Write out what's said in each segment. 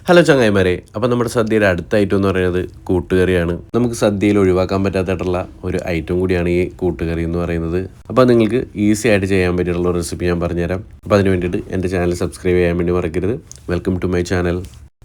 Hello ചങ്ങായിമാരെ, അപ്പോൾ നമ്മുടെ സദ്യയുടെ അടുത്ത ഐറ്റം എന്ന് പറയുന്നത് കൂട്ടുകറിയാണ്. നമുക്ക് സദ്യയിൽ ഒഴിവാക്കാൻ പറ്റാത്തതായിട്ടുള്ള ഒരു ഐറ്റം കൂടിയാണ് ഈ കൂട്ടുകറി എന്ന് പറയുന്നത്. അപ്പോൾ നിങ്ങൾക്ക് ഈസി ആയിട്ട് ചെയ്യാൻ പറ്റിയിട്ടുള്ള റെസിപ്പി ഞാൻ പറഞ്ഞുതരാം. അപ്പോൾ അതിന് വേണ്ടിയിട്ട് എൻ്റെ ചാനൽ സബ്സ്ക്രൈബ് ചെയ്യാൻ വേണ്ടി മറക്കരുത്. Welcome to my channel.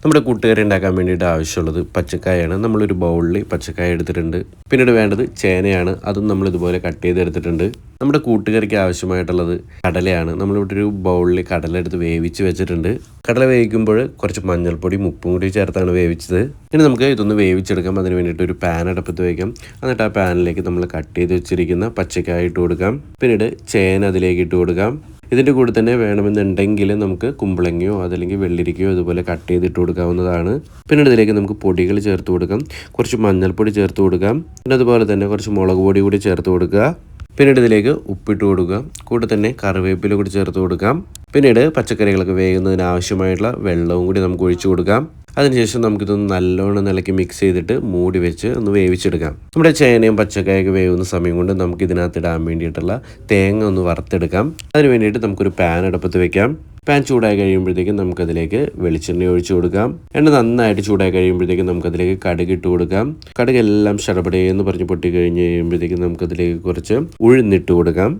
നമ്മുടെ കൂട്ടുകറി ഉണ്ടാക്കാൻ വേണ്ടിയിട്ട് ആവശ്യമുള്ളത് പച്ചക്കായാണ്. നമ്മളൊരു ബൗളിൽ പച്ചക്കായ എടുത്തിട്ടുണ്ട്. പിന്നീട് വേണ്ടത് ചേനയാണ്. അതും നമ്മൾ ഇതുപോലെ കട്ട് ചെയ്തെടുത്തിട്ടുണ്ട്. നമ്മുടെ കൂട്ടുകറിക്ക് ആവശ്യമായിട്ടുള്ളത് കടലയാണ്. നമ്മളിവിടെ ഒരു ബൗളിൽ കടല എടുത്ത് വേവിച്ച് വെച്ചിട്ടുണ്ട്. കടല വേവിക്കുമ്പോൾ കുറച്ച് മഞ്ഞൾപ്പൊടിയും ഉപ്പും കൂടി ചേർത്താണ് വേവിച്ചത്. ഇനി നമുക്ക് ഇതൊന്ന് വേവിച്ചെടുക്കാം. അതിന് വേണ്ടിയിട്ട് ഒരു പാൻ അടുപ്പത്ത് വയ്ക്കാം. എന്നിട്ട് ആ പാനിലേക്ക് നമ്മൾ കട്ട് ചെയ്ത് വെച്ചിരിക്കുന്ന പച്ചക്കായ ഇട്ട് കൊടുക്കാം. പിന്നീട് ചേന അതിലേക്ക് ഇട്ട് കൊടുക്കാം. ഇതിൻ്റെ കൂടെ തന്നെ വേണമെന്നുണ്ടെങ്കിൽ നമുക്ക് കുമ്പളങ്ങയോ അതല്ലെങ്കിൽ വെള്ളരിക്കയോ ഇതുപോലെ കട്ട് ചെയ്തിട്ട് കൊടുക്കാവുന്നതാണ്. പിന്നീട് ഇതിലേക്ക് നമുക്ക് പൊടികൾ ചേർത്ത് കൊടുക്കാം. കുറച്ച് മഞ്ഞൾപ്പൊടി ചേർത്ത് കൊടുക്കാം. പിന്നെ അതുപോലെ തന്നെ കുറച്ച് മുളക് പൊടി കൂടി ചേർത്ത് കൊടുക്കുക. പിന്നീട് ഇതിലേക്ക് ഉപ്പിട്ട് കൊടുക്കുക. കൂടെ തന്നെ കറിവേപ്പില കൂടി ചേർത്ത് കൊടുക്കാം. പിന്നീട് പച്ചക്കറികളൊക്കെ വേകുന്നതിന് ആവശ്യമായിട്ടുള്ള വെള്ളവും കൂടി നമുക്ക് ഒഴിച്ചു കൊടുക്കാം. അതിനുശേഷം നമുക്കിതൊന്ന് നല്ലോണം നിലയ്ക്ക് മിക്സ് ചെയ്തിട്ട് മൂടി വെച്ച് ഒന്ന് വേവിച്ചെടുക്കാം. നമ്മുടെ ചേനയും പച്ചക്കായൊക്കെ വേവുന്ന സമയം കൊണ്ട് നമുക്ക് ഇതിനകത്ത് ഇടാൻ വേണ്ടിയിട്ടുള്ള തേങ്ങ ഒന്ന് വറുത്തെടുക്കാം. അതിന് വേണ്ടിയിട്ട് നമുക്കൊരു പാൻ അടുപ്പത്ത് വെക്കാം. പാൻ ചൂടായി കഴിയുമ്പോഴത്തേക്കും നമുക്കതിലേക്ക് വെളിച്ചെണ്ണ ഒഴിച്ചു കൊടുക്കാം. എണ്ണ നന്നായിട്ട് ചൂടായി കഴിയുമ്പോഴത്തേക്കും നമുക്കതിലേക്ക് കടുക് ഇട്ട് കൊടുക്കാം. കടുക് എല്ലാം ശടപടയെന്ന് പറഞ്ഞ് പൊട്ടി കഴിഞ്ഞ് കഴിയുമ്പോഴത്തേക്കും നമുക്കതിലേക്ക് കുറച്ച് ഉഴുന്നിട്ട് കൊടുക്കാം.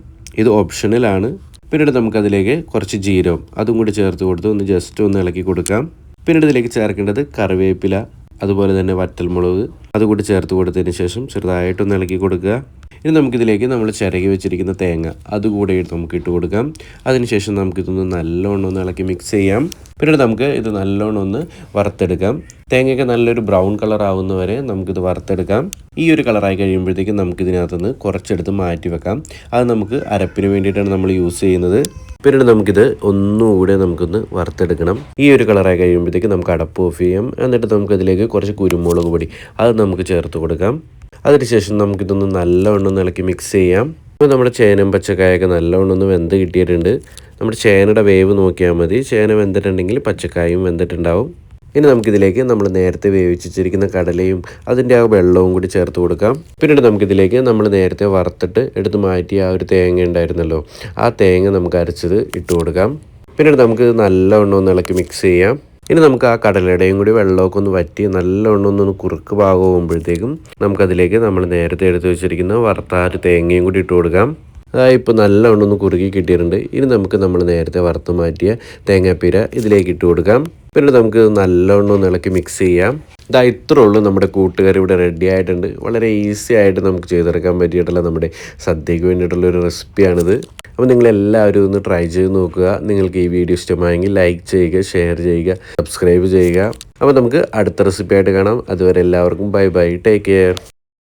ഇത് ഓപ്ഷണലാണ്. പിന്നീട് നമുക്കതിലേക്ക് കുറച്ച് ജീരകം അതും കൂടി ചേർത്ത് കൊടുത്ത് ഒന്ന് ജസ്റ്റ് ഒന്ന് ഇളക്കി കൊടുക്കാം. പിന്നീട് ഇതിലേക്ക് ചേർക്കേണ്ടത് കറിവേപ്പില, അതുപോലെ തന്നെ വറ്റൽമുളക് അതുകൂടി ചേർത്ത് കൊടുത്തതിന് ശേഷം ചെറുതായിട്ടൊന്ന് ഇളക്കി കൊടുക്കുക. ഇനി നമുക്കിതിലേക്ക് നമ്മൾ ചിരകി വെച്ചിരിക്കുന്ന തേങ്ങ അതുകൂടെ നമുക്ക് ഇട്ട് കൊടുക്കാം. അതിനുശേഷം നമുക്കിതൊന്ന് നല്ലോണം ഒന്ന് ഇളക്കി മിക്സ് ചെയ്യാം. പിന്നീട് നമുക്ക് ഇത് നല്ലോണം ഒന്ന് വറുത്തെടുക്കാം. തേങ്ങയൊക്കെ നല്ലൊരു ബ്രൗൺ കളർ ആവുന്നവരെ നമുക്കിത് വറുത്തെടുക്കാം. ഈ ഒരു കളറായി കഴിയുമ്പോഴത്തേക്കും നമുക്കിതിനകത്തുനിന്ന് കുറച്ചെടുത്ത് മാറ്റി വെക്കാം. അത് നമുക്ക് അരപ്പിന് വേണ്ടിയിട്ടാണ് നമ്മൾ യൂസ് ചെയ്യുന്നത്. പിന്നീട് നമുക്കിത് ഒന്നുകൂടെ നമുക്കൊന്ന് വറുത്തെടുക്കണം. ഈ ഒരു കളറായി കഴിയുമ്പോഴത്തേക്ക് നമുക്ക് അടപ്പ് ഓഫ് ചെയ്യാം. എന്നിട്ട് നമുക്കതിലേക്ക് കുറച്ച് കുരുമുളക് പൊടി അത് നമുക്ക് ചേർത്ത് കൊടുക്കാം. അതിനുശേഷം നമുക്കിതൊന്ന് നല്ലവണ്ണം ഇളക്കി മിക്സ് ചെയ്യാം. ഇപ്പോൾ നമ്മുടെ ചേനയും പച്ചക്കായൊക്കെ നല്ലവണ്ണം ഒന്ന് വെന്ത് കിട്ടിയിട്ടുണ്ട്. നമ്മുടെ ചേനയുടെ വേവ് നോക്കിയാൽ മതി. ചേന വെന്തിട്ടുണ്ടെങ്കിൽ പച്ചക്കായും വെന്തിട്ടുണ്ടാവും. ഇനി നമുക്കിതിലേക്ക് നമ്മൾ നേരത്തെ വേവിച്ചിരിക്കുന്ന കടലയും അതിൻ്റെ ആ വെള്ളവും കൂടി ചേർത്ത് കൊടുക്കാം. പിന്നീട് നമുക്കിതിലേക്ക് നമ്മൾ നേരത്തെ വറുത്തിട്ട് എടുത്ത് മാറ്റിയ ആ ഒരു തേങ്ങ ഉണ്ടായിരുന്നല്ലോ, ആ തേങ്ങ നമുക്ക് അരച്ചത് ഇട്ട് കൊടുക്കാം. പിന്നീട് നമുക്ക് നല്ലവണ്ണം ഒന്ന് ഇളക്കി മിക്സ് ചെയ്യാം. ഇനി നമുക്ക് ആ കടലയുടെയും കൂടി വെള്ളമൊക്കെ ഒന്ന് വറ്റി നല്ലവണ്ണം ഒന്ന് കുറുക്ക് പാകമാകുമ്പോഴത്തേക്കും നമുക്കതിലേക്ക് നമ്മൾ നേരത്തെ എടുത്ത് വെച്ചിരിക്കുന്ന വറുത്ത ആ ഒരു തേങ്ങയും കൂടി ഇട്ട് കൊടുക്കാം. അതായത് ഇപ്പോൾ നല്ലവണ്ണം ഒന്ന് കുറുകി കിട്ടിയിട്ടുണ്ട്. ഇനി നമുക്ക് നമ്മൾ നേരത്തെ വറുത്ത് മാറ്റിയ തേങ്ങാപ്പീര ഇതിലേക്ക് ഇട്ട് കൊടുക്കാം. പിന്നെ നമുക്ക് നല്ലവണ്ണം ഒന്ന് ഇളക്കി മിക്സ് ചെയ്യാം. ഇത്രേ ഉള്ളൂ, നമ്മുടെ കൂട്ടുകറി ഇവിടെ റെഡി ആയിട്ടുണ്ട്. വളരെ ഈസി ആയിട്ട് നമുക്ക് ചെയ്തെടുക്കാൻ പറ്റിയിട്ടുള്ള നമ്മുടെ സദ്യക്ക് വേണ്ടിയിട്ടുള്ളൊരു റെസിപ്പിയാണിത്. അപ്പോൾ നിങ്ങളെല്ലാവരും ഒന്ന് ട്രൈ ചെയ്ത് നോക്കുക. നിങ്ങൾക്ക് ഈ വീഡിയോ ഇഷ്ടമായെങ്കിൽ ലൈക്ക് ചെയ്യുക, ഷെയർ ചെയ്യുക, സബ്സ്ക്രൈബ് ചെയ്യുക. അപ്പോൾ നമുക്ക് അടുത്ത റെസിപ്പി ആയിട്ട് കാണാം. അതുവരെ എല്ലാവർക്കും ബൈ ബൈ, ടേക്ക് കെയർ.